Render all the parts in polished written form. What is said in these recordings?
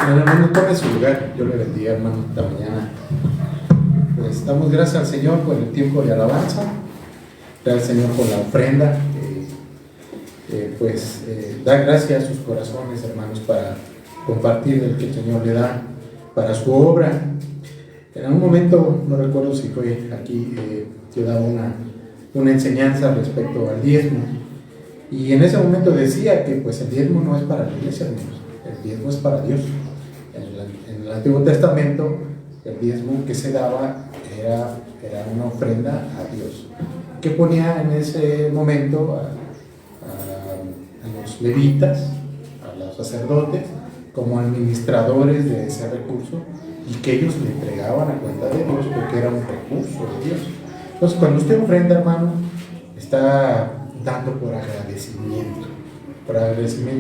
Hermano, tome su lugar. Yo le bendiga, hermano, esta mañana. Pues damos gracias al Señor por el tiempo de alabanza. Gracias al Señor por la ofrenda. Da gracias a sus corazones, hermanos, para compartir el que el Señor le da para su obra. En algún momento, no recuerdo si fue aquí, yo daba una enseñanza respecto al diezmo. Y en ese momento decía que pues el diezmo no es para la iglesia, hermanos. El diezmo es para Dios. En el Antiguo Testamento, el diezmo que se daba era una ofrenda a Dios, que ponía en ese momento a los levitas, a los sacerdotes, como administradores de ese recurso, y que ellos le entregaban a cuenta de Dios porque era un recurso de Dios. Entonces, cuando usted ofrenda, hermano, está dando por agradecimiento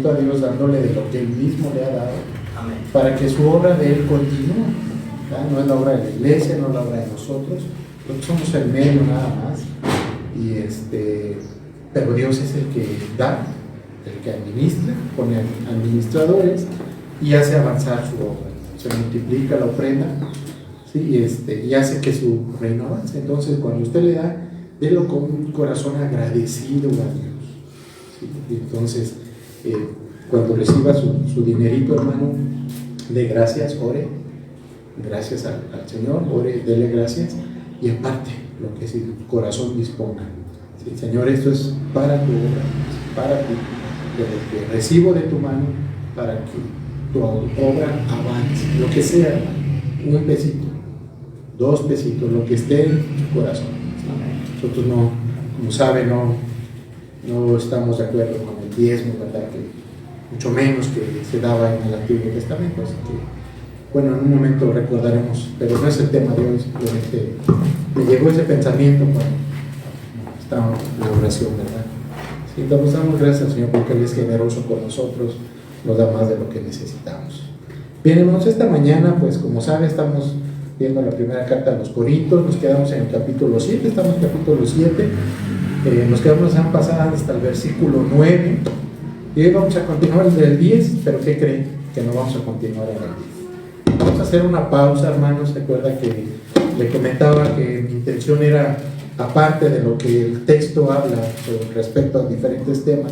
a Dios, dándole de lo que Él mismo le ha dado. Amén. Para que su obra de Él continúe. ¿Verdad? No es la obra de la iglesia, no es la obra de nosotros somos el medio nada más, pero Dios es el que da, el que administra, pone administradores y hace avanzar su obra. Se multiplica la ofrenda, ¿sí? Y hace que su reino avance. Entonces, cuando usted le da, délo con un corazón agradecido a Dios, ¿sí? Y entonces, cuando reciba su dinerito, hermano, dé gracias, ore, gracias al Señor, ore, dele gracias, y aparte lo que su corazón disponga. ¿Sí? Señor, esto es para tu obra, es para ti, de lo que recibo de tu mano, para que tu obra avance, lo que sea, hermano, un pesito, 2 pesitos, lo que esté en tu corazón. ¿Sí? Nosotros no, como sabe, no estamos de acuerdo con el diezmo, ¿verdad? Que mucho menos que se daba en el Antiguo Testamento, así que bueno, en un momento recordaremos, pero no es el tema de hoy, simplemente me llegó ese pensamiento cuando estábamos en la oración, ¿verdad? Sí, entonces damos gracias al Señor porque Él es generoso con nosotros, nos da más de lo que necesitamos. Bien, hermanos, esta mañana, pues como sabe, estamos viendo la primera carta a los Corintios, nos quedamos en el capítulo 7, estamos en el capítulo 7, nos quedamos la semana pasada hasta el versículo 9, y hoy vamos a continuar desde el 10, pero ¿qué creen? Que no vamos a continuar en el 10. Vamos a hacer una pausa, hermanos. Recuerda que le comentaba que mi intención era, aparte de lo que el texto habla respecto a diferentes temas,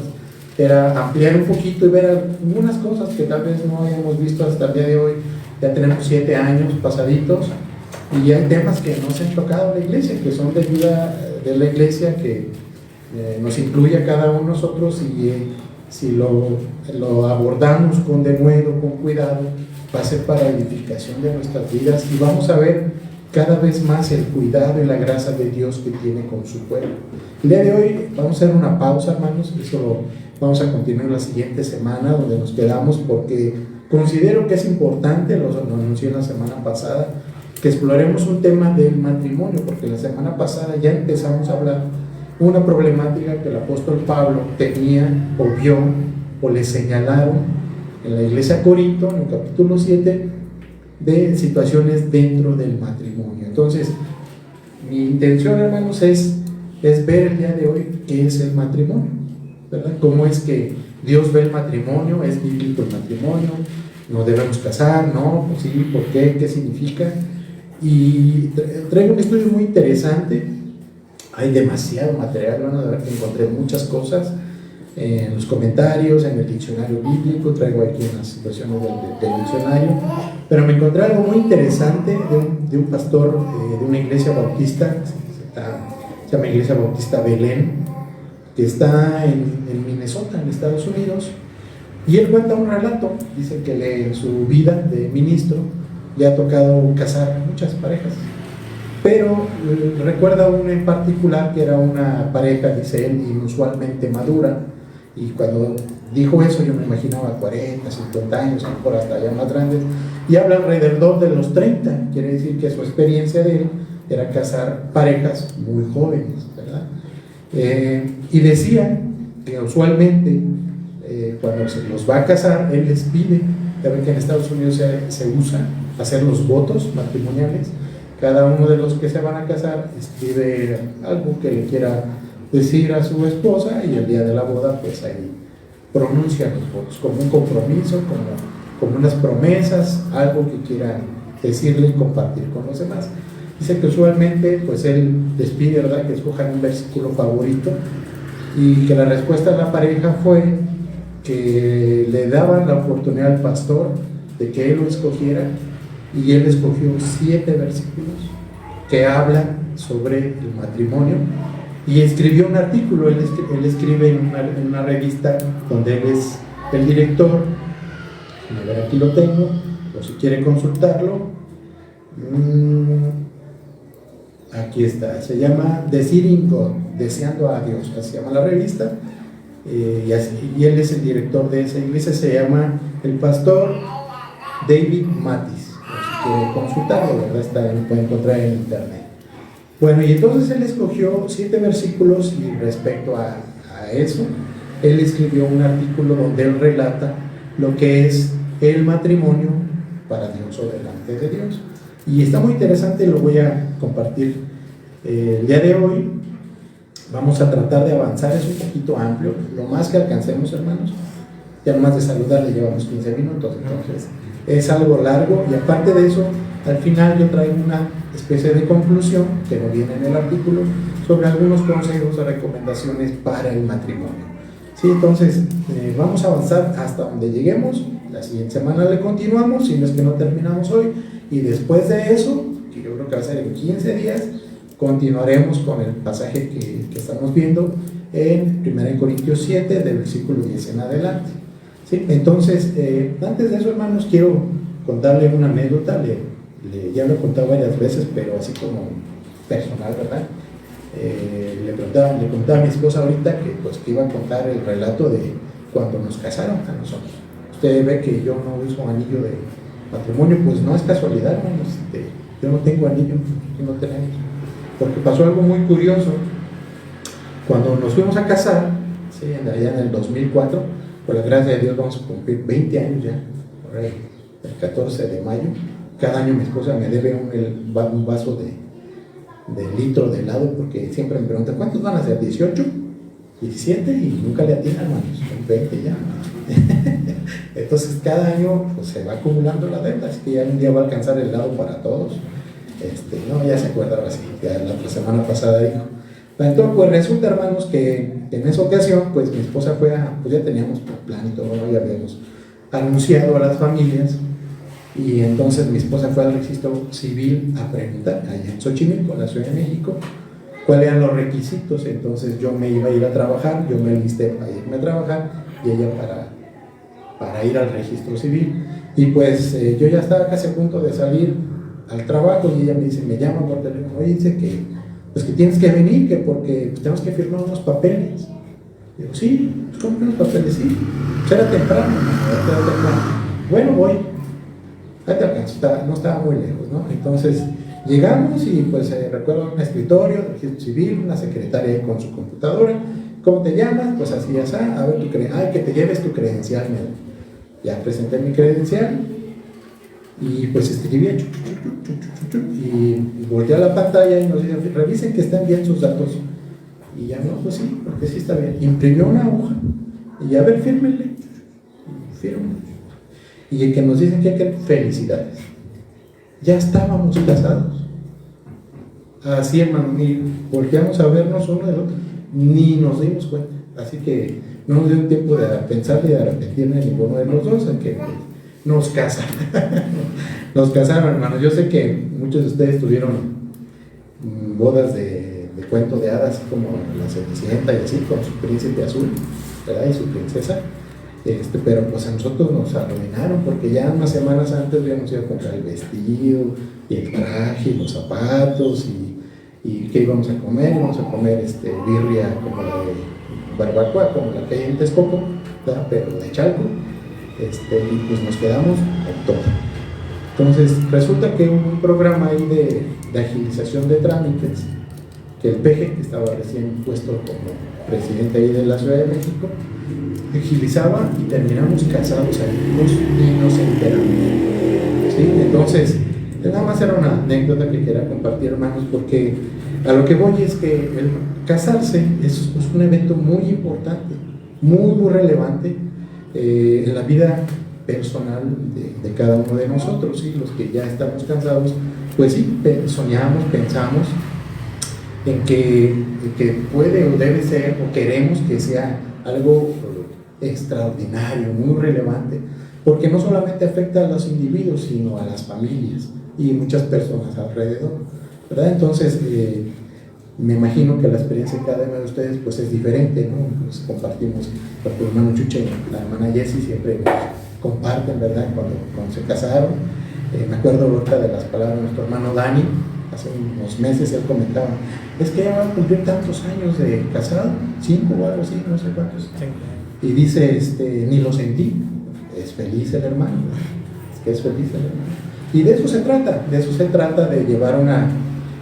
era ampliar un poquito y ver algunas cosas que tal vez no hayamos visto hasta el día de hoy. Ya tenemos 7 años pasaditos y hay temas que no se han tocado en la iglesia, que son de ayuda de la iglesia, que nos incluye a cada uno de nosotros, y si lo abordamos con denuedo, con cuidado, va a ser para edificación de nuestras vidas, y vamos a ver cada vez más el cuidado y la gracia de Dios que tiene con su pueblo. El día de hoy vamos a hacer una pausa, hermanos, eso lo vamos a continuar la siguiente semana, donde nos quedamos, porque considero que es importante, lo anuncié la semana pasada, que exploremos un tema del matrimonio, porque la semana pasada ya empezamos a hablar una problemática que el apóstol Pablo tenía o vio o le señalaron en la iglesia de Corinto, en el capítulo 7, de situaciones dentro del matrimonio. Entonces, mi intención, hermanos, es ver el día de hoy qué es el matrimonio, ¿verdad? Cómo es que Dios ve el matrimonio, es bíblico el matrimonio, nos debemos casar, ¿no? Pues sí, ¿por qué? ¿Qué significa? Y traigo un estudio muy interesante. Hay demasiado material, van a ver que encontré muchas cosas en los comentarios, en el diccionario bíblico. Traigo aquí unas versiones del diccionario, pero me encontré algo muy interesante de un pastor de una iglesia bautista, se llama Iglesia Bautista Belén, que está en Minnesota, en Estados Unidos, y él cuenta un relato. Dice que en su vida de ministro le ha tocado casar muchas parejas, pero recuerda una en particular que era una pareja, dice él, inusualmente madura. Y cuando dijo eso, yo me imaginaba 40, 50 años, a lo mejor hasta ya más grandes, y habla alrededor de los 30. Quiere decir que su experiencia de él era casar parejas muy jóvenes, ¿verdad? Y decía que usualmente cuando se los va a casar, él les pide, ya ven que en Estados Unidos se usa hacer los votos matrimoniales. Cada uno de los que se van a casar escribe algo que le quiera decir a su esposa, y el día de la boda pues ahí pronuncia los votos como un compromiso, como como unas promesas, algo que quiera decirle y compartir con los demás. Dice que usualmente pues él les pide, ¿verdad?, que escojan un versículo favorito, y que la respuesta de la pareja fue que le daban la oportunidad al pastor de que él lo escogiera, y él escogió 7 versículos que hablan sobre el matrimonio, y escribió un artículo. Él escribe en una revista donde él es el director. A ver, aquí lo tengo, o si quiere consultarlo. Aquí está, se llama Desiring God, Deseando a Dios, así se llama la revista, y él es el director de esa iglesia. Se llama el pastor David Mathis, si quiere consultarlo, ¿verdad? Lo puede encontrar en internet. Bueno, y entonces él escogió 7 versículos, y respecto a eso, él escribió un artículo donde él relata lo que es el matrimonio para Dios o delante de Dios. Y está muy interesante, lo voy a compartir el día de hoy. Vamos a tratar de avanzar, es un poquito amplio, lo más que alcancemos, hermanos. Ya nomás de saludar le llevamos 15 minutos, entonces es algo largo, y aparte de eso, al final yo traigo una especie de conclusión que no viene en el artículo, sobre algunos consejos o recomendaciones para el matrimonio. Sí, entonces vamos a avanzar hasta donde lleguemos. La siguiente semana le continuamos, si no es que no terminamos hoy, y después de eso, que yo creo que va a ser en 15 días, continuaremos con el pasaje que estamos viendo en 1 Corintios 7, del versículo 10 en adelante. ¿Sí? Entonces, antes de eso, hermanos, quiero contarle una anécdota. Ya lo he contado varias veces, pero así como personal, ¿verdad? Le contaba a mi esposa ahorita que iba a contar el relato de cuando nos casaron a nosotros. Usted ve que yo no uso anillo de matrimonio, pues no es casualidad, hermanos. Yo no tengo anillo, no tenemos. Porque pasó algo muy curioso. Cuando nos fuimos a casar, ¿sí?, allá en el 2004, por la gracia de Dios vamos a cumplir 20 años ya, por ahí, el 14 de mayo. Cada año mi esposa me debe un vaso de litro de helado, porque siempre me pregunta, ¿cuántos van a ser? ¿18? ¿17? Y nunca le atinan, hermanos, son 20 ya. Entonces cada año pues, se va acumulando la deuda, así que ya un día va a alcanzar el helado para todos. No, ya se acuerda ahora sí, ya la otra semana pasada dijo. Entonces, pues resulta, hermanos, que en esa ocasión, pues mi esposa fue pues ya teníamos plan y todo, ¿no? Ya habíamos anunciado a las familias, y entonces mi esposa fue al registro civil a preguntar, allá en Xochimilco, en la Ciudad de México, cuáles eran los requisitos. Entonces yo me iba a ir a trabajar, yo me enlisté para irme a trabajar, y ella para ir al registro civil. Y pues yo ya estaba casi a punto de salir al trabajo, y ella me dice, me llama por teléfono, oye, dice que pues que tienes que venir, que porque pues, tenemos que firmar unos papeles. Digo, sí, pues ¿cómo que unos papeles? Sí, pues era temprano, bueno, voy, ahí te alcanzo, no estaba muy lejos, ¿no? Entonces llegamos, y pues recuerdo un escritorio del registro civil, una secretaria con su computadora. ¿Cómo te llamas? Pues así, a ver tu credencial. Que te lleves tu credencial. Ya presenté mi credencial, y pues escribí, y volteé a la pantalla y nos dice, revisen que estén bien sus datos. Y ya no, pues sí, porque sí está bien. Imprimió una hoja, y a ver, fírmenle. Firma. Y el que nos dicen que felicidades, ya estábamos casados. Así, hermano, y volteamos a vernos uno del otro, ni nos dimos cuenta. Así que no nos dio tiempo de pensar y de arrepentirme ninguno de los dos, en que nos casaron. Nos casaron, hermanos. Yo sé que muchos de ustedes tuvieron bodas de cuento de hadas, como la Cenicienta y así, con su príncipe azul, ¿verdad?, y su princesa. Pero pues a nosotros nos arruinaron, porque ya unas semanas antes habíamos ido a comprar el vestido y el traje y los zapatos, y qué íbamos a comer. Íbamos a comer birria como la de barbacoa, como la que hay en Texcoco, ¿verdad?, pero de Chalco. Y pues nos quedamos con todo. Entonces resulta que hubo un programa ahí de agilización de trámites, que el peje, que estaba recién puesto como presidente ahí de la Ciudad de México, agilizaba, y terminamos casados ahí, ni nos enteramos. ¿Sí? Entonces, nada más era una anécdota que quería compartir, hermanos, porque a lo que voy es que el casarse es un evento muy importante, muy relevante en la vida personal de cada uno de nosotros, ¿sí? Los que ya estamos cansados, pues sí, soñamos, pensamos en que puede o debe ser, o queremos que sea algo extraordinario, muy relevante, porque no solamente afecta a los individuos, sino a las familias y muchas personas alrededor, ¿verdad? Entonces, me imagino que la experiencia de cada uno de ustedes pues es diferente, ¿no? Pues compartimos, porque el hermano Chuche y la hermana Jessie siempre comparten, ¿verdad? Cuando se casaron, me acuerdo ahorita de las palabras de nuestro hermano Dani, hace unos meses él comentaba, es que ya van a cumplir tantos años de casado, 5 o algo así, no sé cuántos, y dice, ni lo sentí, es feliz el hermano, es que es feliz el hermano, y de eso se trata, de llevar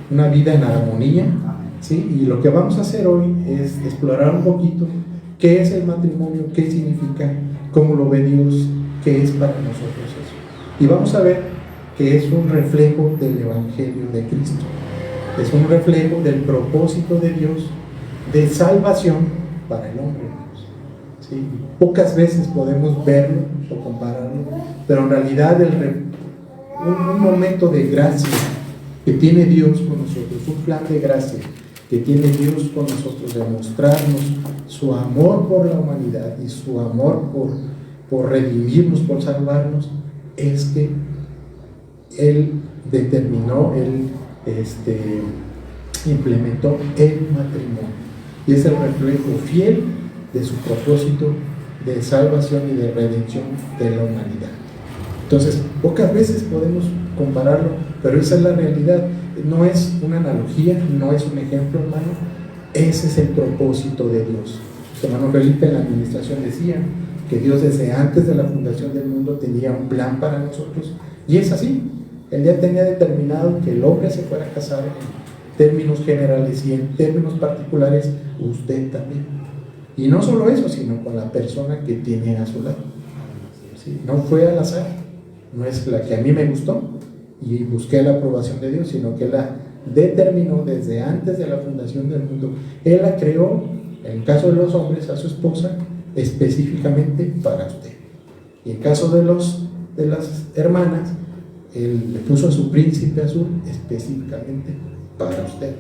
una vida en armonía, ¿sí? Y lo que vamos a hacer hoy es explorar un poquito qué es el matrimonio, qué significa, cómo lo ve Dios, qué es para nosotros eso. Y vamos a ver que es un reflejo del Evangelio de Cristo, es un reflejo del propósito de Dios de salvación para el hombre. ¿Sí? Pocas veces podemos verlo o compararlo, pero en realidad un momento de gracia que tiene Dios con nosotros, un plan de gracia que tiene Dios con nosotros, de mostrarnos su amor por la humanidad y su amor por redimirnos, por salvarnos, es que Él determinó, Él implementó el matrimonio, y es el reflejo fiel de su propósito de salvación y de redención de la humanidad. Entonces, pocas veces podemos compararlo, pero esa es la realidad. No es una analogía, no es un ejemplo, hermano. Ese es el propósito de Dios. Su hermano Felipe en la administración decía que Dios desde antes de la fundación del mundo tenía un plan para nosotros, y es así. Él ya tenía determinado que el hombre se fuera a casar en términos generales, y en términos particulares usted también. Y no solo eso, sino con la persona que tiene a su lado. ¿Sí? No fue al azar, no es la que a mí me gustó y busqué la aprobación de Dios, sino que Él la determinó desde antes de la fundación del mundo. Él la creó, en el caso de los hombres, a su esposa, específicamente para usted. Y en caso de las hermanas, Él le puso a su príncipe azul específicamente para usted.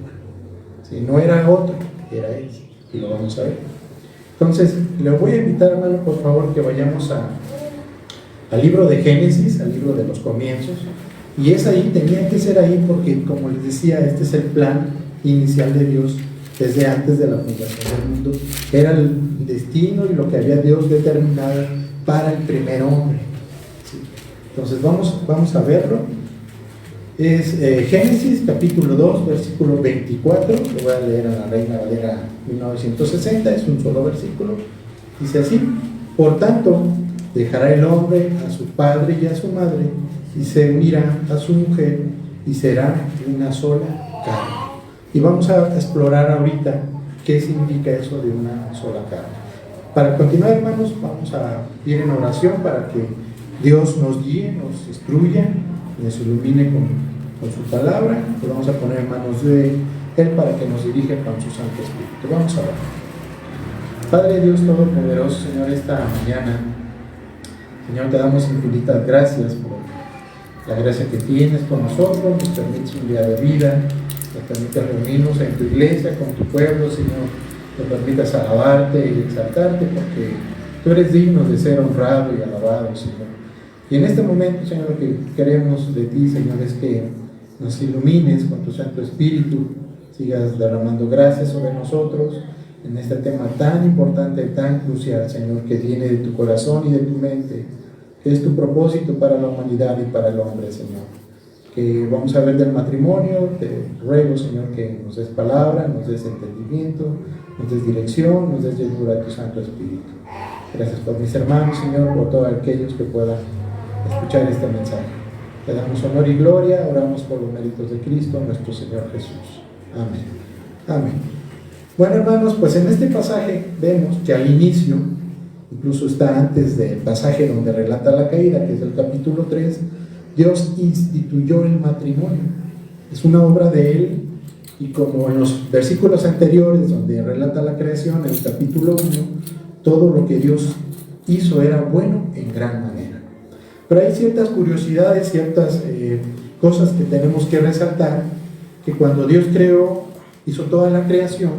¿Sí? No era otro, era Él, y lo vamos a ver. Entonces, le voy a invitar, hermano, por favor, que vayamos al libro de Génesis, al libro de los comienzos, y es ahí, tenía que ser ahí, porque como les decía, este es el plan inicial de Dios desde antes de la fundación del mundo, era el destino y lo que había Dios determinado para el primer hombre. ¿Sí? Entonces vamos a verlo. Es Génesis capítulo 2, versículo 24, lo voy a leer a la Reina Valera 1960, es un solo versículo, dice así: por tanto, dejará el hombre a su padre y a su madre, y se unirá a su mujer, y será una sola carne. Y vamos a explorar ahorita qué significa eso de una sola carne. Para continuar, hermanos, vamos a ir en oración para que Dios nos guíe, nos instruya, nos ilumine con su palabra. Lo vamos a poner en manos de Él para que nos dirija con su Santo Espíritu. Vamos a orar. Padre Dios Todopoderoso, Señor, esta mañana, Señor, te damos infinitas gracias por la gracia que tienes con nosotros, nos permites un día de vida, nos permites reunirnos en tu iglesia, con tu pueblo, Señor, nos permitas alabarte y exaltarte, porque tú eres digno de ser honrado y alabado, Señor. Y en este momento, Señor, lo que queremos de ti, Señor, es que nos ilumines con tu Santo Espíritu, sigas derramando gracias sobre nosotros en este tema tan importante, tan crucial, Señor, que viene de tu corazón y de tu mente, que es tu propósito para la humanidad y para el hombre, Señor. Que vamos a ver del matrimonio, te ruego, Señor, que nos des palabra, nos des entendimiento, nos des dirección, nos des llenura de tu Santo Espíritu. Gracias por mis hermanos, Señor, por todos aquellos que puedan escuchar este mensaje. Te damos honor y gloria, oramos por los méritos de Cristo, nuestro Señor Jesús. Amén. Amén. Bueno, hermanos, pues en este pasaje vemos que al inicio, incluso está antes del pasaje donde relata la caída, que es el capítulo 3, Dios instituyó el matrimonio. Es una obra de Él, y como en los versículos anteriores donde relata la creación, en el capítulo 1, todo lo que Dios hizo era bueno en gran manera. Pero hay ciertas curiosidades, ciertas cosas que tenemos que resaltar, que cuando Dios creó, hizo toda la creación,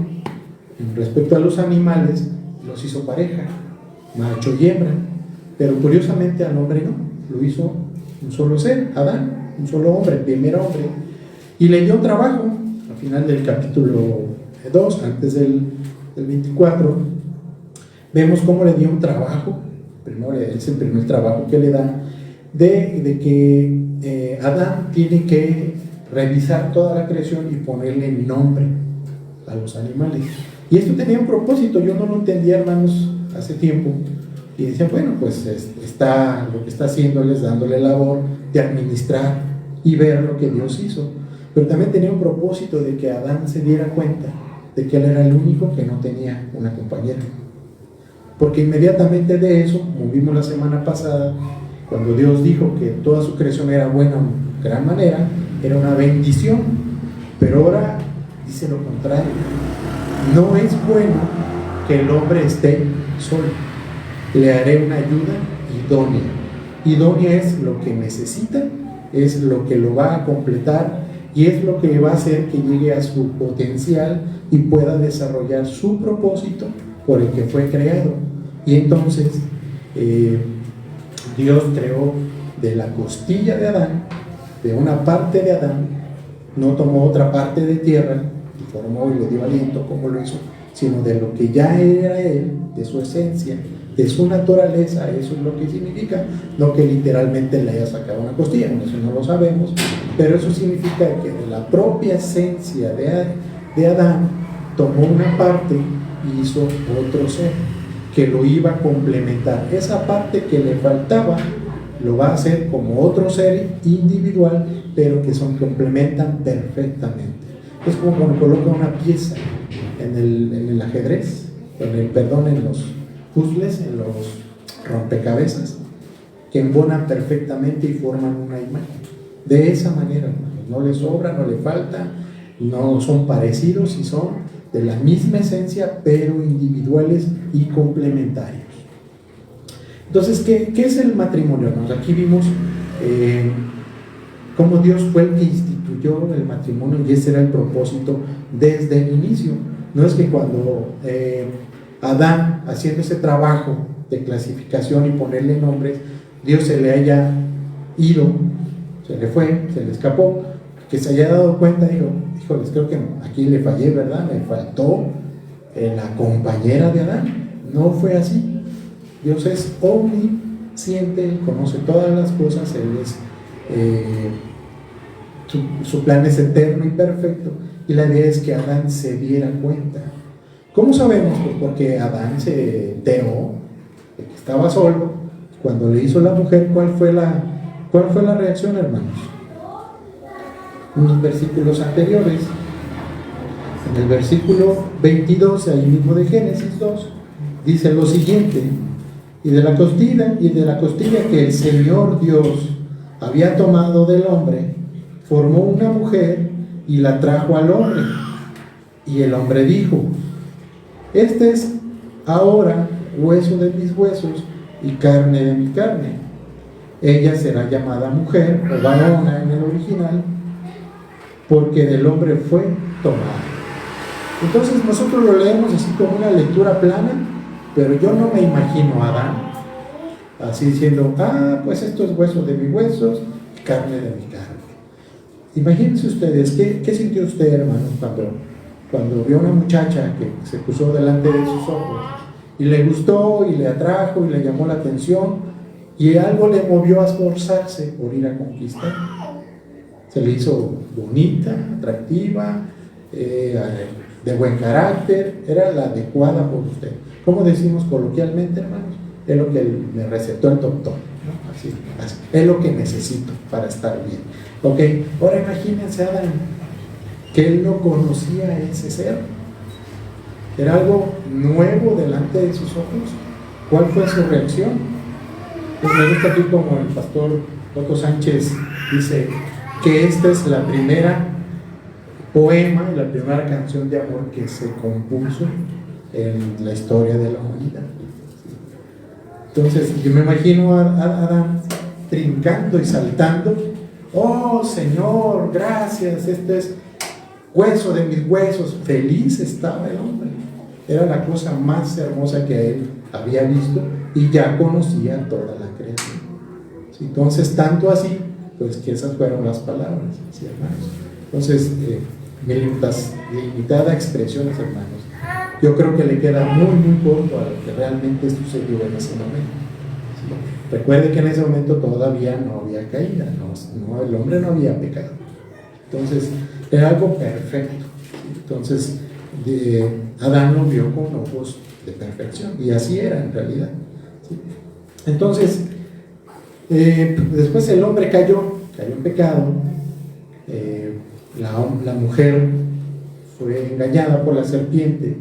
respecto a los animales, los hizo pareja, macho y hembra, pero curiosamente al hombre no, lo hizo un solo ser, Adán, un solo hombre, primer hombre, y le dio trabajo. Al final del capítulo 2, antes del 24, vemos cómo le dio un trabajo. Primero es el primer trabajo que le da, de que Adán tiene que revisar toda la creación y ponerle nombre a los animales. Y esto tenía un propósito, yo no lo entendía, hermanos, hace tiempo, y decía, bueno, pues lo que está haciendo es dándole labor de administrar y ver lo que Dios hizo, pero también tenía un propósito de que Adán se diera cuenta de que él era el único que no tenía una compañera, porque inmediatamente de eso, como vimos la semana pasada, cuando Dios dijo que toda su creación era buena en gran manera, era una bendición, pero ahora dice lo contrario: no es bueno que el hombre esté solo, le haré una ayuda idónea. Idónea es lo que necesita, es lo que lo va a completar y es lo que va a hacer que llegue a su potencial y pueda desarrollar su propósito por el que fue creado. Y entonces Dios creó de la costilla de Adán, de una parte de Adán, no tomó otra parte de tierra y formó y le dio aliento como lo hizo, sino de lo que ya era él, de su esencia, de su naturaleza. Eso es lo que significa, no que literalmente le haya sacado una costilla, eso no lo sabemos, pero eso significa que de la propia esencia de Adán tomó una parte y hizo otro ser que lo iba a complementar. Esa parte que le faltaba lo va a hacer como otro ser individual, pero que se complementan perfectamente. Es como cuando coloca una pieza en el ajedrez, en los puzzles, en los rompecabezas, que embonan perfectamente y forman una imagen. De esa manera, no le sobra, no le falta, no son parecidos y son de la misma esencia, pero individuales y complementarios. Entonces, ¿qué es el matrimonio, hermanos? Aquí vimos cómo Dios fue el que instituyó el matrimonio, y ese era el propósito desde el inicio. No es que cuando Adán, haciendo ese trabajo de clasificación y ponerle nombres, Dios se le haya ido, se le fue, se le escapó, que se haya dado cuenta, dijo, híjoles, creo que aquí le fallé, ¿verdad? Me faltó la compañera de Adán. No fue así. Dios es omnisciente, conoce todas las cosas, Él es, su plan es eterno y perfecto, y la idea es que Adán se diera cuenta. ¿Cómo sabemos? Pues porque Adán se enteró de que estaba solo. Cuando le hizo la mujer, ¿cuál fue la reacción, hermanos? Unos versículos anteriores, en el versículo 22, ahí mismo de Génesis 2, dice lo siguiente: y de la costilla que el Señor Dios había tomado del hombre, formó una mujer y la trajo al hombre. Y el hombre dijo: este es ahora hueso de mis huesos y carne de mi carne. Ella será llamada mujer, o varona en el original, porque del hombre fue tomada. Entonces nosotros lo leemos así como una lectura plana, pero yo no me imagino a Adán así diciendo: pues esto es hueso de mis huesos, carne de mi carne. Imagínense ustedes, ¿qué sintió usted, hermano, cuando vio a una muchacha que se puso delante de sus ojos y le gustó y le atrajo y le llamó la atención y algo le movió a esforzarse por ir a conquistar? Se le hizo bonita, atractiva, de buen carácter, era la adecuada por usted. ¿Cómo decimos coloquialmente, hermanos? Es lo que me recetó el doctor, ¿no? Así, es lo que necesito para estar bien. Ok, ahora imagínense a Adán, que él no conocía a ese ser, era algo nuevo delante de sus ojos. ¿Cuál fue su reacción? Pues me gusta aquí como el pastor Otto Sánchez dice que esta es la primera poema, la primera canción de amor que se compuso en la historia de la humanidad. Entonces yo me imagino a Adán trincando y saltando. Oh Señor, gracias, este es hueso de mis huesos. Feliz estaba el hombre. Era la cosa más hermosa que él había visto y ya conocía toda la creación. Entonces, tanto así, pues que esas fueron las palabras, ¿sí, hermanos? Entonces, mi limitada expresión, hermanos, yo creo que le queda muy, muy corto a lo que realmente sucedió en ese momento. ¿Sí? Recuerde que en ese momento todavía no había caída, no, el hombre no había pecado. Entonces, era algo perfecto. ¿Sí? Entonces, Adán lo vio con ojos de perfección, y así era en realidad. ¿Sí? Entonces, después el hombre cayó en pecado. La mujer fue engañada por la serpiente.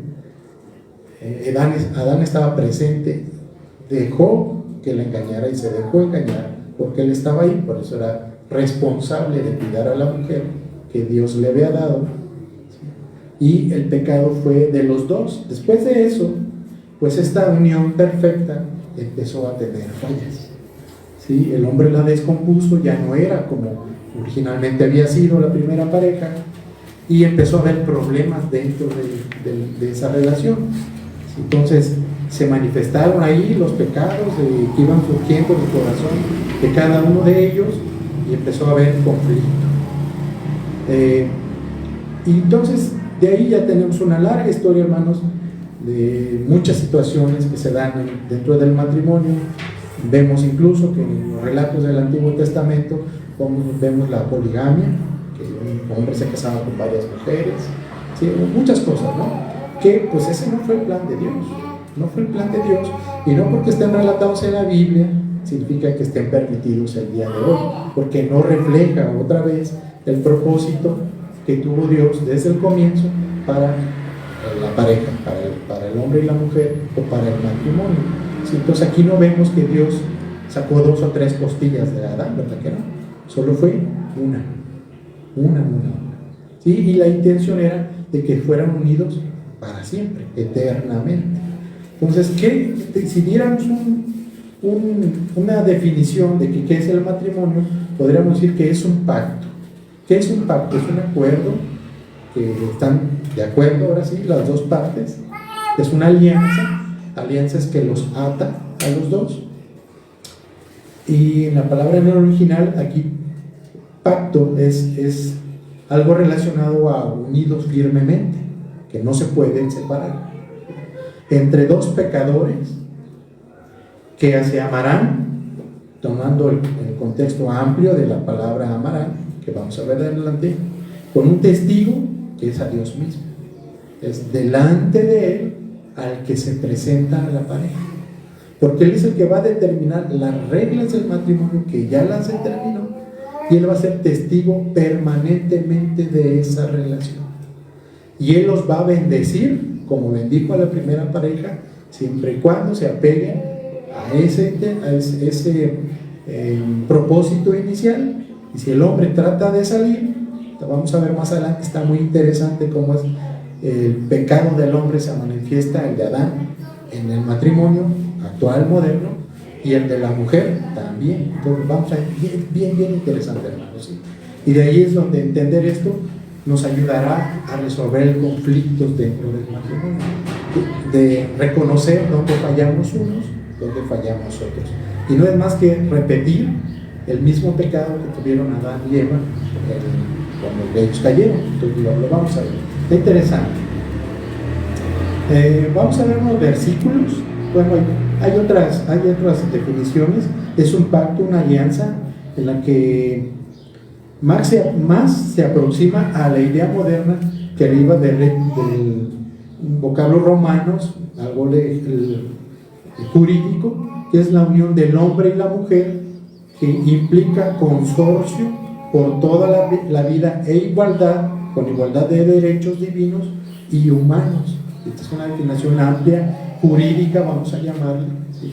Adán estaba presente, dejó que la engañara y se dejó engañar porque él estaba ahí, por eso era responsable de cuidar a la mujer que Dios le había dado. Y el pecado fue de los dos. Después de eso, pues esta unión perfecta empezó a tener fallas. ¿Sí? El hombre la descompuso, ya no era como originalmente había sido la primera pareja, y empezó a haber problemas dentro de esa relación. Entonces se manifestaron ahí los pecados que iban surgiendo en el corazón de cada uno de ellos, y empezó a haber conflicto. Y entonces de ahí ya tenemos una larga historia, hermanos, de muchas situaciones que se dan dentro del matrimonio. Vemos incluso que en los relatos del Antiguo Testamento vemos la poligamia, que un hombre se casaba con varias mujeres, ¿sí? Muchas cosas, ¿no? Que pues ese no fue el plan de Dios, no fue el plan de Dios, y no porque estén relatados en la Biblia significa que estén permitidos el día de hoy, porque no refleja otra vez el propósito que tuvo Dios desde el comienzo para la pareja, para el hombre y la mujer, o para el matrimonio. ¿Sí? Entonces aquí no vemos que Dios sacó 2 o 3 costillas de Adán, ¿verdad que no? Solo fue una. ¿Sí? Y la intención era de que fueran unidos para siempre, eternamente. Entonces, si diéramos una definición de qué es el matrimonio, podríamos decir que es un pacto. ¿Qué es un pacto? Es un acuerdo que están de acuerdo, ahora sí, las dos partes. Es una alianza. Alianza es que los ata a los dos. Y en la palabra en el original, aquí pacto es algo relacionado a unidos firmemente, que no se pueden separar, entre dos pecadores que se amarán, tomando el contexto amplio de la palabra amarán, que vamos a ver adelante, con un testigo que es a Dios mismo. Es delante de Él al que se presenta a la pareja, porque Él es el que va a determinar las reglas del matrimonio, que ya las determinó, y Él va a ser testigo permanentemente de esa relación, y Él los va a bendecir como bendijo a la primera pareja, siempre y cuando se apeguen a ese propósito inicial. Y si el hombre trata de salir, vamos a ver más adelante, está muy interesante cómo es el pecado del hombre se manifiesta, el de Adán en el matrimonio actual, moderno, y el de la mujer también. Entonces vamos a ver, bien interesante, hermanos, ¿sí? Y de ahí es donde entender esto nos ayudará a resolver conflictos dentro del matrimonio, de reconocer dónde fallamos unos, dónde fallamos otros, y no es más que repetir el mismo pecado que tuvieron Adán y Eva cuando ellos cayeron. Entonces lo vamos a ver, está interesante. Vamos a ver unos versículos. Bueno, hay otras definiciones. Es un pacto, una alianza en la que más se aproxima a la idea moderna que deriva del vocablo romano, algo jurídico, que es la unión del hombre y la mujer, que implica consorcio por toda la vida e igualdad, con igualdad de derechos divinos y humanos. Esta es una definición amplia, jurídica, vamos a llamarla,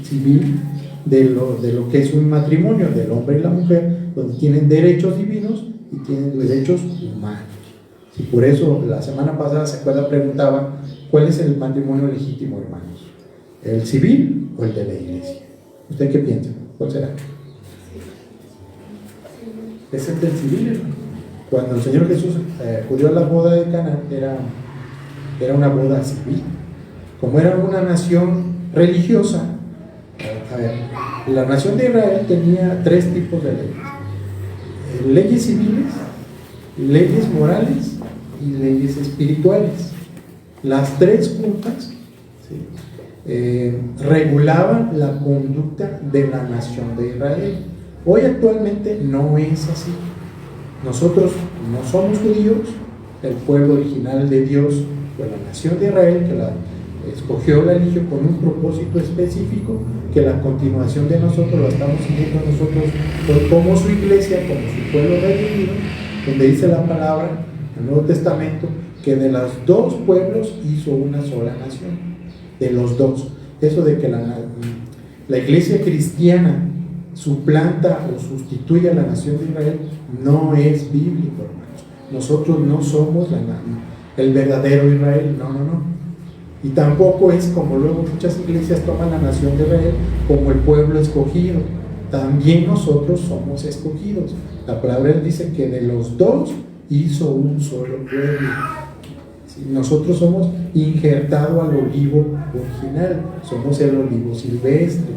civil, de lo que es un matrimonio del hombre y la mujer, donde tienen derechos divinos y tienen derechos humanos. Y por eso la semana pasada, se acuerda, preguntaba ¿cuál es el matrimonio legítimo, hermanos? ¿El civil o el de la iglesia? ¿Usted qué piensa? ¿Cuál será? Es el del civil, hermano. Cuando el Señor Jesús acudió a la boda de Caná, era una boda civil. Como era una nación religiosa, a ver, la nación de Israel tenía tres tipos de leyes: leyes civiles, leyes morales y leyes espirituales. Las tres juntas, ¿sí?, regulaban la conducta de la nación de Israel. Hoy actualmente no es así. Nosotros no somos judíos, el pueblo original de Dios fue la nación de Israel, que la escogió, la eligió con un propósito específico, que la continuación de nosotros la estamos siguiendo nosotros como su iglesia, como su pueblo redimido, donde dice la palabra en el Nuevo Testamento que de los dos pueblos hizo una sola nación, de los dos. Eso de que la iglesia cristiana suplanta o sustituye a la nación de Israel no es bíblico, hermanos. Nosotros no somos el verdadero Israel, no. Y tampoco es como luego muchas iglesias toman la nación de Israel como el pueblo escogido. También nosotros somos escogidos. La palabra dice que de los dos hizo un solo pueblo. ¿Sí? Nosotros somos injertados al olivo original, somos el olivo silvestre,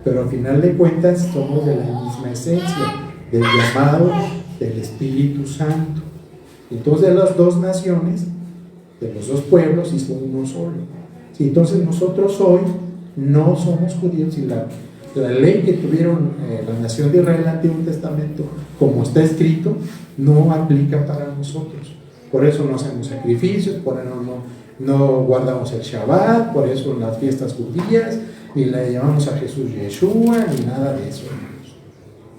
pero al final de cuentas somos de la misma esencia, del llamado del Espíritu Santo. Entonces de las dos naciones, de los dos pueblos, hizo uno solo. ¿Sí? Entonces nosotros hoy no somos judíos, y la ley que tuvieron la nación de Israel en el Antiguo Testamento, como está escrito, no aplica para nosotros. Por eso no hacemos sacrificios, por eso no guardamos el Shabbat, por eso las fiestas judías, ni le llamamos a Jesús Yeshua, ni nada de eso, hermanos.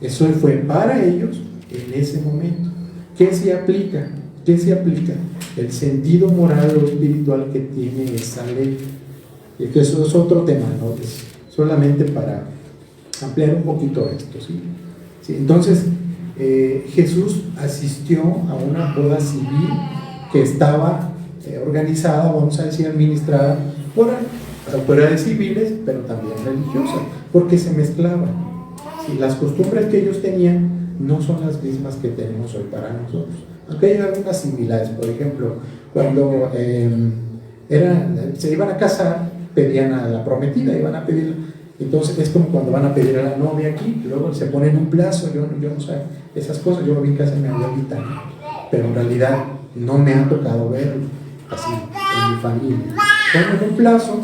Eso fue para ellos en ese momento. ¿Qué se aplica? ¿Qué se aplica? El sentido moral o espiritual que tiene esa ley. Y que eso es otro tema, ¿no? Es solamente para ampliar un poquito esto, ¿sí? ¿Sí? Entonces, Jesús asistió a una boda civil que estaba organizada, vamos a decir, administrada por autoridades civiles, pero también religiosas, porque se mezclaban. ¿Sí? Las costumbres que ellos tenían no son las mismas que tenemos hoy para nosotros, aunque hay algunas similares. Por ejemplo, cuando se iban a casar, pedían a la prometida, iban a pedir. Entonces es como cuando van a pedir a la novia aquí, luego se ponen un plazo. Yo no sé esas cosas, yo lo vi en casa de mi abuelita, ¿no? Pero en realidad no me ha tocado verlo así en mi familia. Ponen un plazo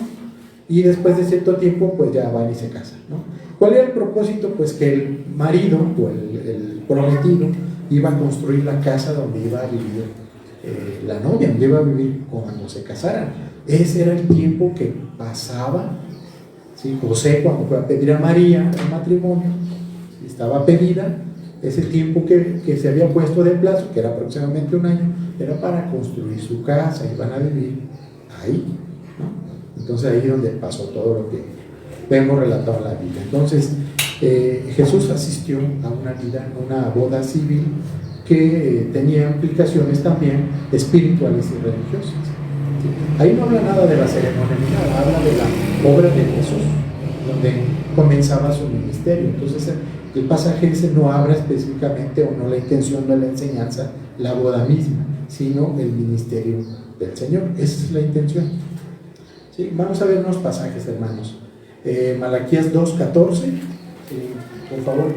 y después de cierto tiempo pues ya van y se casan, ¿no? ¿Cuál era el propósito? Pues que el marido o el prometido iba a construir la casa donde iba a vivir la novia, donde iba a vivir cuando se casaran. Ese era el tiempo que pasaba. ¿Sí? José, cuando fue a pedir a María el matrimonio, estaba pedida, ese tiempo que se había puesto de plazo, que era aproximadamente un año, era para construir su casa, iban a vivir ahí, ¿no? Entonces ahí es donde pasó todo lo que vemos relatado en la Biblia. Entonces Jesús asistió a una boda civil que tenía implicaciones también espirituales y religiosas. Ahí no habla nada de la ceremonia ni nada, habla de la obra de Jesús, donde comenzaba su ministerio. Entonces el pasaje ese no habla específicamente, o no la intención de la enseñanza, la boda misma, sino el ministerio del Señor. Esa es la intención. ¿Sí? Vamos a ver unos pasajes, hermanos. Malaquías 2:14, por favor,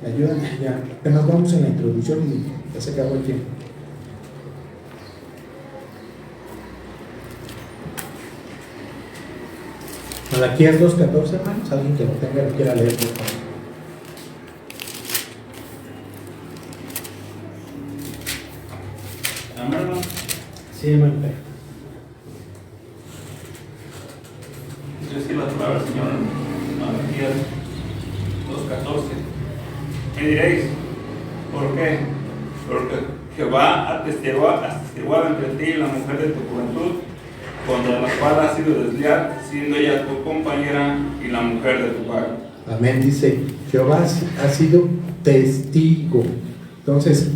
me ayudan. Ya apenas vamos en la introducción y ya se acabó el tiempo. Malaquías 2:14, hermanos, alguien que lo tenga lo quiera leer, por favor. ¿Hermano? Sí, hermano. Yo sí la palabra del Señor, Malaquías 2:14. ¿Qué diréis? ¿Por qué? Porque Jehová atestiguado entre ti y la mujer de tu juventud, contra la cual has sido desleal, siendo ella tu compañera y la mujer de tu padre. Amén, dice, Jehová ha sido testigo. Entonces,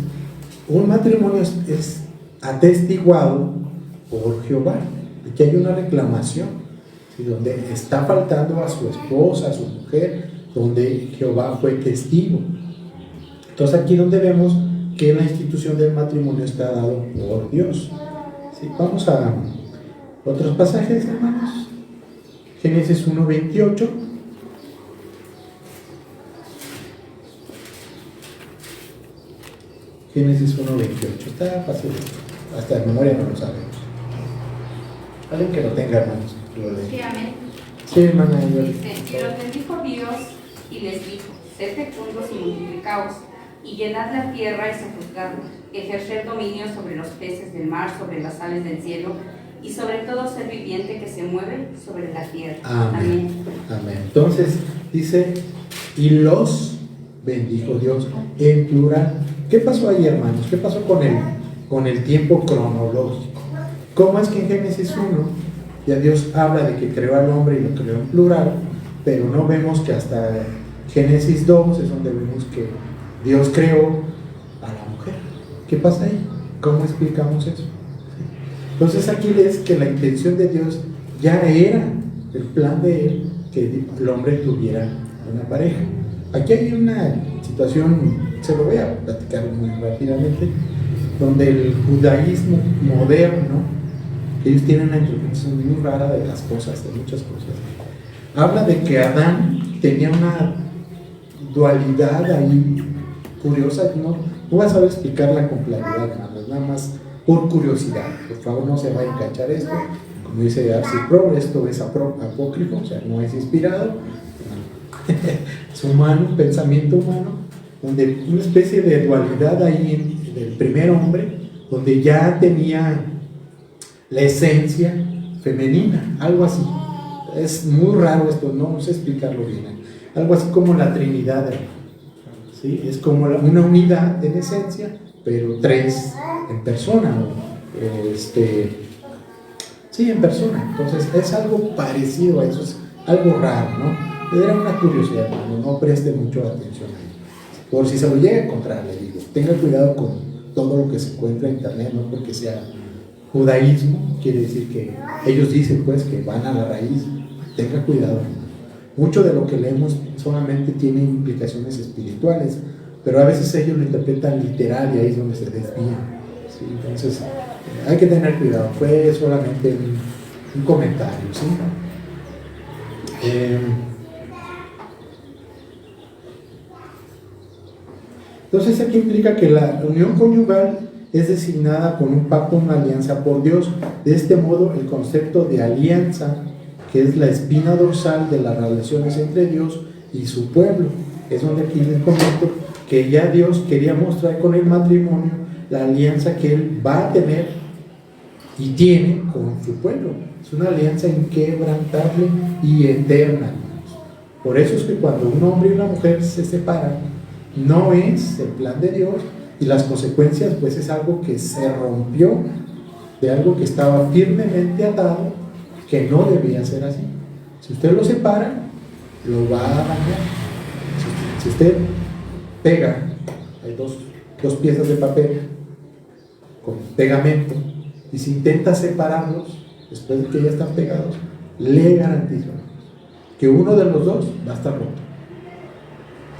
un matrimonio es atestiguado por Jehová, y que hay una reclamación, ¿sí? Donde está faltando a su esposa, a su mujer, donde Jehová fue testigo. Entonces aquí donde vemos que la institución del matrimonio está dado por Dios. ¿Sí? Vamos a otros pasajes, hermanos. Génesis 1:28. Génesis 1:28. Está fácil. Hasta de memoria no lo sabemos. Alguien que lo tenga, hermanos. Lo lee. Sí, amén. Sí, hermana. Dice, y los bendijo Dios y les dijo, sed fecundos y multiplicaos, y llenad la tierra y sojuzgadla, ejercer dominio sobre los peces del mar, sobre las aves del cielo, y sobre todo ser viviente que se mueve sobre la tierra. Amén. Amén. Entonces dice, y los bendijo Dios en plural. ¿Qué pasó ahí, hermanos? ¿Qué pasó con el tiempo cronológico? ¿Cómo es que en Génesis 1 ya Dios habla de que creó al hombre y lo creó en plural, pero no vemos que hasta Génesis 2 es donde vemos que Dios creó a la mujer? ¿Qué pasa ahí? ¿Cómo explicamos eso? Entonces aquí ves que la intención de Dios ya era el plan de Él, que el hombre tuviera una pareja. Aquí hay una situación, se lo voy a platicar muy rápidamente, donde el judaísmo moderno, ellos tienen una interpretación muy rara de las cosas, de muchas cosas. Habla de que Adán tenía una dualidad ahí curiosa, no voy a saber explicarla con claridad, hermanos, nada más por curiosidad. Por favor, no se va a enganchar esto. Como dice R.C. Sproul, esto es apócrifo, o sea, no es inspirado. Es humano, un pensamiento humano, donde una especie de dualidad ahí del primer hombre, donde ya tenía la esencia femenina, algo así. Es muy raro esto, no sé explicarlo bien. Algo así como la Trinidad, ¿sí? Es como una unidad en esencia, pero tres en persona, sí, en persona. Entonces es algo parecido a eso, es algo raro, ¿no? Era una curiosidad, hermano, no preste mucho atención a ello. Por si se lo llega a encontrar, le digo, tenga cuidado con todo lo que se encuentra en internet, no porque sea judaísmo, quiere decir que ellos dicen pues que van a la raíz. Tenga cuidado. Mucho de lo que leemos solamente tiene implicaciones espirituales, pero a veces ellos lo interpretan literal y ahí es donde se desvían. ¿Sí? Entonces hay que tener cuidado. Fue solamente un comentario, ¿sí? Entonces aquí implica que la unión conyugal es designada con un pacto, una alianza por Dios. De este modo, el concepto de alianza, que es la espina dorsal de las relaciones entre Dios y su pueblo, es donde aquí les comento que ya Dios quería mostrar con el matrimonio la alianza que Él va a tener y tiene con su pueblo. Es una alianza inquebrantable y eterna. Por eso es que cuando un hombre y una mujer se separan, no es el plan de Dios, y las consecuencias pues es algo que se rompió de algo que estaba firmemente atado, que no debía ser así. Si usted lo separa, lo va a dañar. Si usted pega, hay dos piezas de papel con pegamento, y si intenta separarlos después de que ya están pegados, le garantizo que uno de los dos va a estar roto.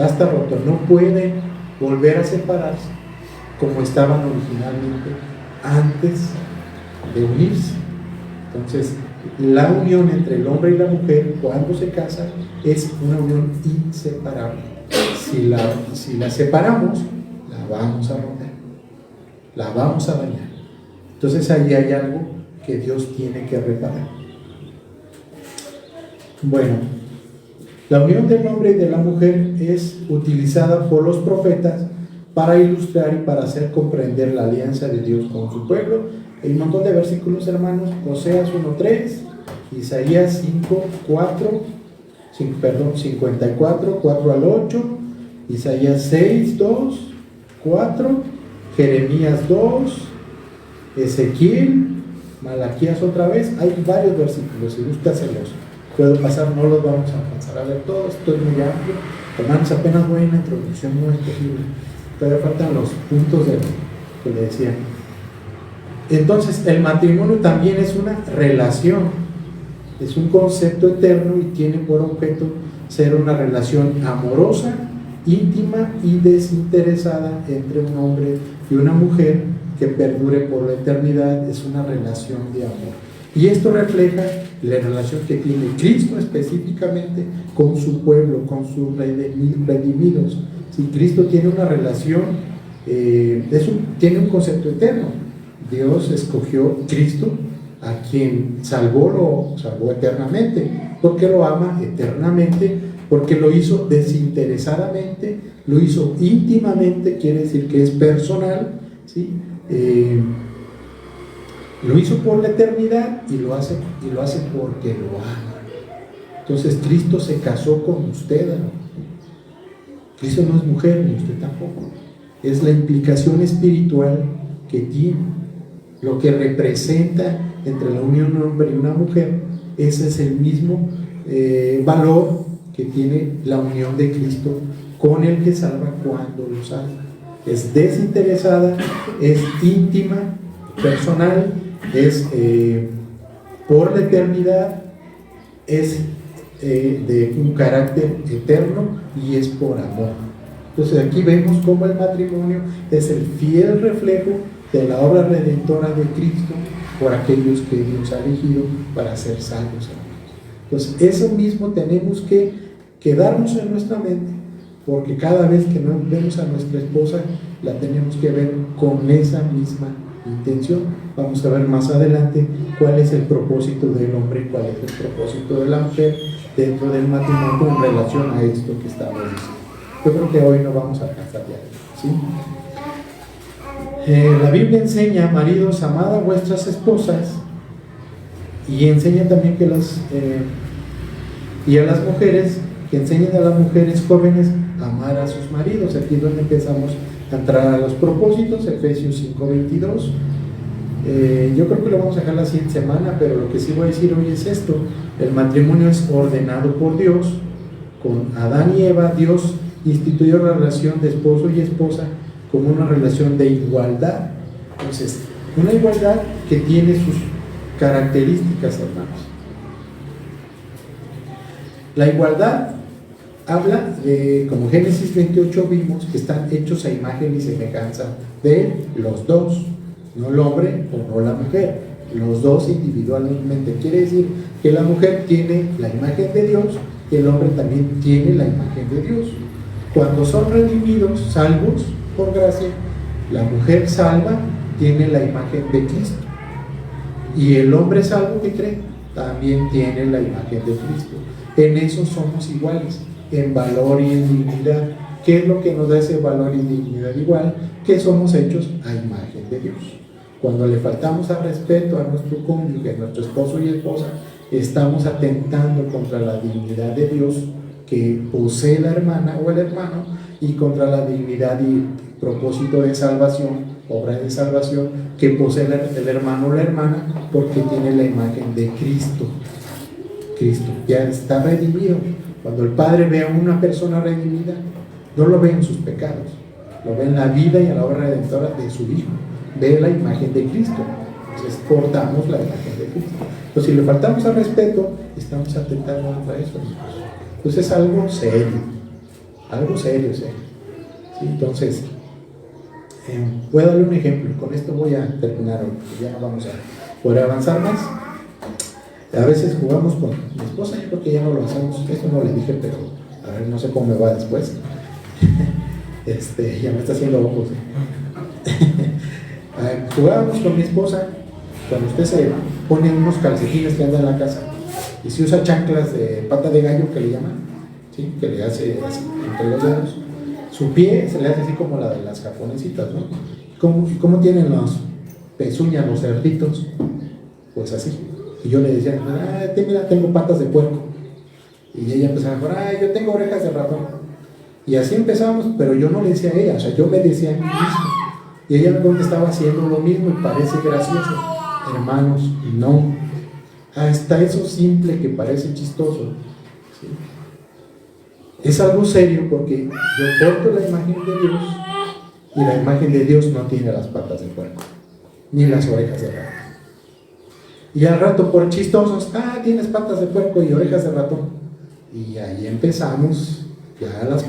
Va a estar roto, no pueden volver a separarse como estaban originalmente antes de unirse. Entonces, la unión entre el hombre y la mujer cuando se casan es una unión inseparable. Si la separamos, la vamos a romper, la vamos a dañar. Entonces ahí hay algo que Dios tiene que reparar. Bueno, la unión del hombre y de la mujer es utilizada por los profetas para ilustrar y para hacer comprender la alianza de Dios con su pueblo. Hay un montón de versículos, hermanos. Oseas 1:3, Isaías 54, 4 al 8, Isaías 6, 2, 4, Jeremías 2, Ezequiel, Malaquías otra vez. Hay varios versículos, si gusta se los puedo pasar, no los vamos a alcanzar a ver todos, esto es muy amplio. Hermanos, apenas voy en la introducción, no es posible. Todavía faltan los puntos de lo que le decía. Entonces, el matrimonio también es una relación, es un concepto eterno y tiene por objeto ser una relación amorosa íntima y desinteresada entre un hombre y una mujer que perdure por la eternidad. Es una relación de amor. Y esto refleja la relación que tiene Cristo específicamente con su pueblo, con sus redimidos. Si Cristo tiene una relación, tiene un concepto eterno. Dios escogió Cristo, a quien lo salvó eternamente, porque lo ama eternamente, porque lo hizo desinteresadamente, lo hizo íntimamente, quiere decir que es personal, ¿sí? Lo hizo por la eternidad y lo hace porque lo ama. Entonces Cristo se casó con usted, ¿no? Cristo no es mujer, ni usted tampoco. Es la implicación espiritual que tiene, lo que representa entre la unión de un hombre y una mujer. Ese es el mismo valor que tiene la unión de Cristo con el que salva cuando lo salva. Es desinteresada, es íntima, personal, es por la eternidad, es de un carácter eterno y es por amor. Entonces aquí vemos cómo el matrimonio es el fiel reflejo de la obra redentora de Cristo por aquellos que Dios ha elegido para ser salvos. Entonces eso mismo tenemos que quedarnos en nuestra mente, porque cada vez que vemos a nuestra esposa la tenemos que ver con esa misma intención. Vamos a ver más adelante cuál es el propósito del hombre y cuál es el propósito de la mujer dentro del matrimonio en relación a esto que estamos diciendo. Yo creo que hoy no vamos a alcanzar ya, ¿sí? La Biblia enseña, maridos, amad a vuestras esposas, y enseña también que y a las mujeres, que enseñen a las mujeres jóvenes a amar a sus maridos. Aquí es donde empezamos a entrar a los propósitos, Efesios 5:22. Yo creo que lo vamos a dejar la siguiente semana, pero lo que sí voy a decir hoy es esto: el matrimonio es ordenado por Dios. Con Adán y Eva, Dios instituyó la relación de esposo y esposa como una relación de igualdad. Entonces, una igualdad que tiene sus características, hermanos. La igualdad habla de, como Génesis 28 vimos, que están hechos a imagen y semejanza de él, los dos, no el hombre o no la mujer, los dos individualmente. Quiere decir que la mujer tiene la imagen de Dios y el hombre también tiene la imagen de Dios. Cuando son redimidos, salvos por gracia, la mujer salva tiene la imagen de Cristo, y el hombre salvo que cree también tiene la imagen de Cristo. En eso somos iguales, en valor y en dignidad. ¿Qué es lo que nos da ese valor y dignidad igual? Que somos hechos a imagen de Dios. Cuando le faltamos al respeto a nuestro cónyuge, a nuestro esposo y esposa, estamos atentando contra la dignidad de Dios que posee la hermana o el hermano, y contra la dignidad y propósito de salvación, obra de salvación, que posee el hermano o la hermana, porque tiene la imagen de Cristo. Cristo ya está redimido. Cuando el Padre ve a una persona redimida, no lo ve en sus pecados, lo ve en la vida y en la obra redentora de su Hijo, ve la imagen de Cristo. Entonces portamos la imagen de Cristo. Entonces, si le faltamos al respeto, estamos atentando contra eso. Entonces es algo serio, serio. ¿Sí? Entonces, voy a darle un ejemplo. Con esto voy a terminar hoy, ya no vamos a poder avanzar más. A veces jugamos con mi esposa, yo creo que ya no lo hacemos. Esto no le dije, pero a ver, no sé cómo me va después. Ya me está haciendo ojos. Jugábamos con mi esposa. Cuando usted se pone unos calcetines que andan en la casa y se usa chanclas de pata de gallo, que le llaman, ¿sí? Que le hace así entre los dedos, su pie se le hace así como la de las japonesitas, ¿no? ¿Cómo tienen las pezuñas los cerditos? Pues así. Y yo le decía, mira, tengo patas de puerco. Y ella empezaba a decir, yo tengo orejas de ratón. Y así empezamos, pero yo no le decía a ella, o sea, yo me decía a mí mismo. Y ella me contestaba haciendo lo mismo, y parece gracioso. Hermanos, no. Hasta eso simple que parece chistoso, ¿sí? Es algo serio, porque yo porto la imagen de Dios, y la imagen de Dios no tiene las patas de puerco, ni las orejas de ratón. Y al rato, por chistosos, tienes patas de puerco y orejas de ratón. Y ahí empezamos ya las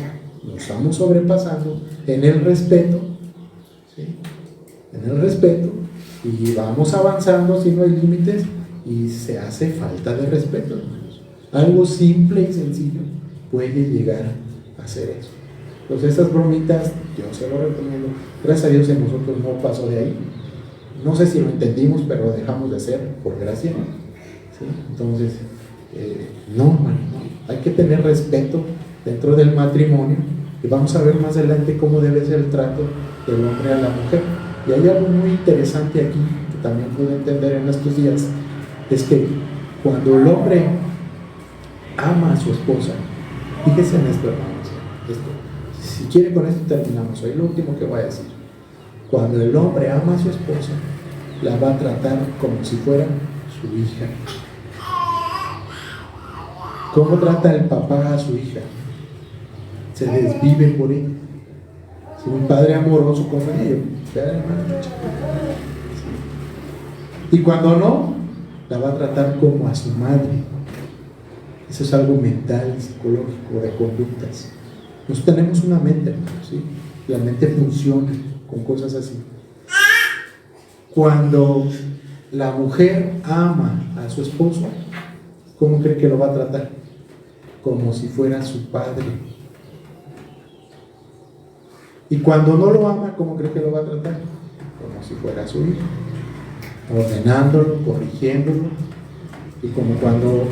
nos estamos sobrepasando en el respeto, ¿sí? En el respeto, y vamos avanzando si no hay límites, y se hace falta de respeto, hermanos. Algo simple y sencillo puede llegar a ser eso. Entonces esas bromitas yo se lo recomiendo. Gracias a Dios en nosotros no pasó de ahí. No sé si lo entendimos, pero dejamos de hacer por gracia, ¿sí? Entonces no, hermano, no. Hay que tener respeto dentro del matrimonio, y vamos a ver más adelante cómo debe ser el trato del hombre a la mujer. Y hay algo muy interesante aquí que también pude entender en estos días, es que cuando el hombre ama a su esposa, fíjese en esto, hermanos, si quiere, con esto terminamos. Hoy lo último que voy a decir: cuando el hombre ama a su esposa, la va a tratar como si fuera su hija. ¿Cómo trata el papá a su hija? Se desvive por ella. Si un padre amoroso con ella, y cuando no, la va a tratar como a su madre. Eso es algo mental, psicológico, de conductas. Nosotros tenemos una mente, ¿sí? La mente funciona con cosas así. Cuando la mujer ama a su esposo, ¿cómo cree que lo va a tratar? Como si fuera su padre. Y cuando no lo ama, ¿cómo cree que lo va a tratar? Como si fuera su hijo, ordenándolo, corrigiéndolo. Y como cuando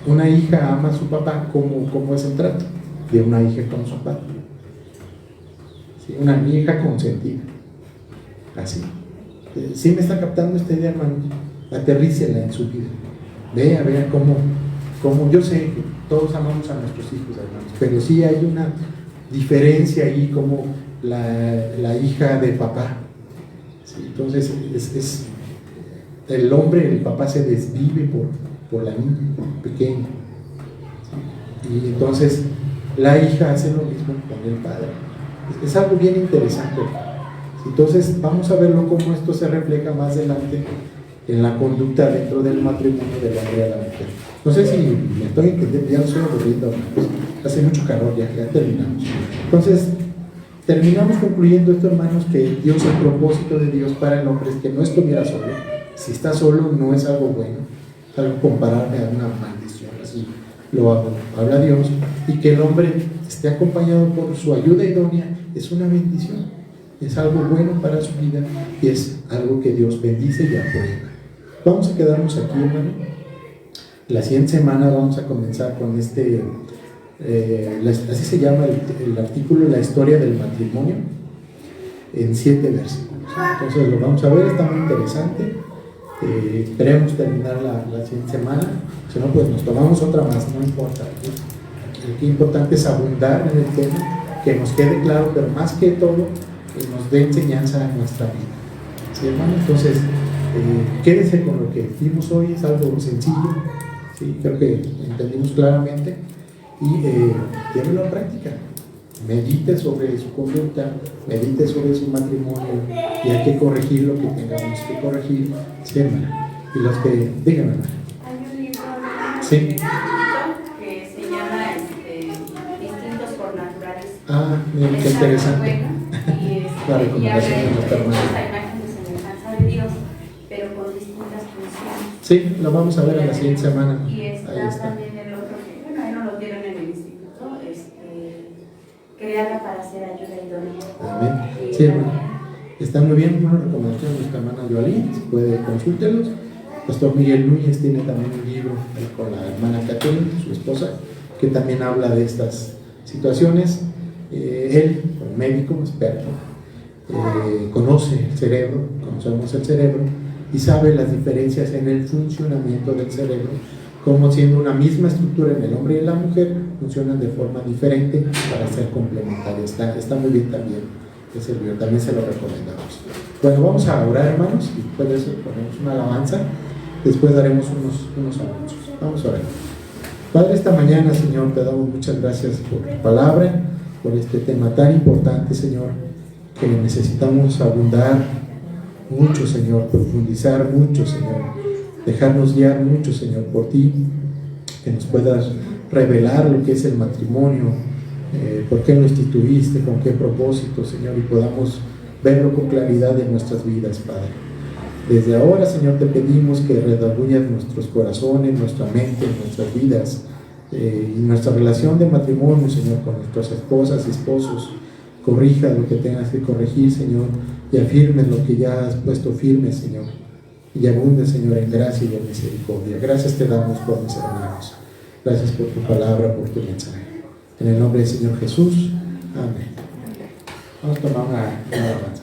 una hija ama a su papá, ¿cómo es el trato de una hija con su papá? ¿Sí? Una hija consentida, así. ¿Sí me está captando esta idea, hermano? Aterrícela en su vida. Vea cómo yo sé que todos amamos a nuestros hijos, hermanos, pero sí hay una diferencia ahí, como la hija de papá. ¿Sí? Entonces es el hombre, el papá se desvive por la niña pequeña. ¿Sí? Y entonces la hija hace lo mismo con el padre. Es algo bien interesante. Entonces vamos a verlo cómo esto se refleja más adelante en la conducta dentro del matrimonio del hombre a la mujer. No sé si me estoy entendiendo, ya no estoy aburriendo, hermanos. Hace mucho calor, ya terminamos. Entonces, terminamos concluyendo esto, hermanos, que Dios, el propósito de Dios para el hombre es que no estuviera solo. Si está solo no es algo bueno, es algo comparable a una maldición, así lo habla Dios, y que el hombre esté acompañado por su ayuda idónea es una bendición, es algo bueno para su vida y es algo que Dios bendice y aprueba. Vamos a quedarnos aquí, hermano. La siguiente semana vamos a comenzar con así se llama el artículo, la historia del matrimonio, en 7 versículos. Entonces lo vamos a ver, está muy interesante. Esperemos terminar la siguiente semana, si no, pues nos tomamos otra más, no importa. Lo importante es abundar en el tema, que nos quede claro, pero más que todo, que nos dé enseñanza a nuestra vida. ¿Sí, hermano? Entonces, quédese con lo que vimos hoy, es algo sencillo, ¿sí? Creo que entendimos claramente, y llévelo a práctica. Medite sobre su conducta, medite sobre su matrimonio, y hay que corregir lo que tengamos que corregir. Sí, hermana. Y los que digan, hermana. Hay un libro Sí. que se llama Distintos por Naturales. Ah, mira, qué interesante. Bueno, La recomendación de nuestra hermana. La imagen de semejanza de Dios, pero con distintas funciones. Sí, lo vamos a ver en la siguiente semana. Y Ahí está está. también el otro que, bueno, ahí no lo dieron en el instituto, creada para ser ayuda idónea. Amén. Y Sí, hermano. también, Está muy bien, una recomendación de nuestra hermana Joalí, si puede consúltelos. Pastor Miguel Núñez tiene también un libro con la hermana Catherine, su esposa, que también habla de estas situaciones. Él, como médico, experto, conoce el cerebro, conocemos el cerebro y sabe las diferencias en el funcionamiento del cerebro, como siendo una misma estructura en el hombre y en la mujer, funcionan de forma diferente para ser complementarias. Está muy bien también ese libro, también se lo recomendamos. Bueno, vamos a orar, hermanos, y después de eso ponemos una alabanza, después daremos unos anuncios. Vamos a orar. Padre, esta mañana, Señor, te damos muchas gracias por tu palabra, por este tema tan importante, Señor, que necesitamos abundar mucho, Señor, profundizar mucho, Señor, dejarnos guiar mucho, Señor, por ti, que nos puedas revelar lo que es el matrimonio, por qué lo instituiste, con qué propósito, Señor, y podamos verlo con claridad en nuestras vidas, Padre. Desde ahora, Señor, te pedimos que redarguyas nuestros corazones, nuestra mente, nuestras vidas, y nuestra relación de matrimonio, Señor, con nuestras esposas y esposos. Corrija lo que tengas que corregir, Señor, y afirmes lo que ya has puesto firme, Señor, y abunde, Señor, en gracia y en misericordia. Gracias te damos por mis hermanos. Gracias por tu palabra, por tu mensaje. En el nombre del Señor Jesús. Amén. Vamos a tomar una alabanza.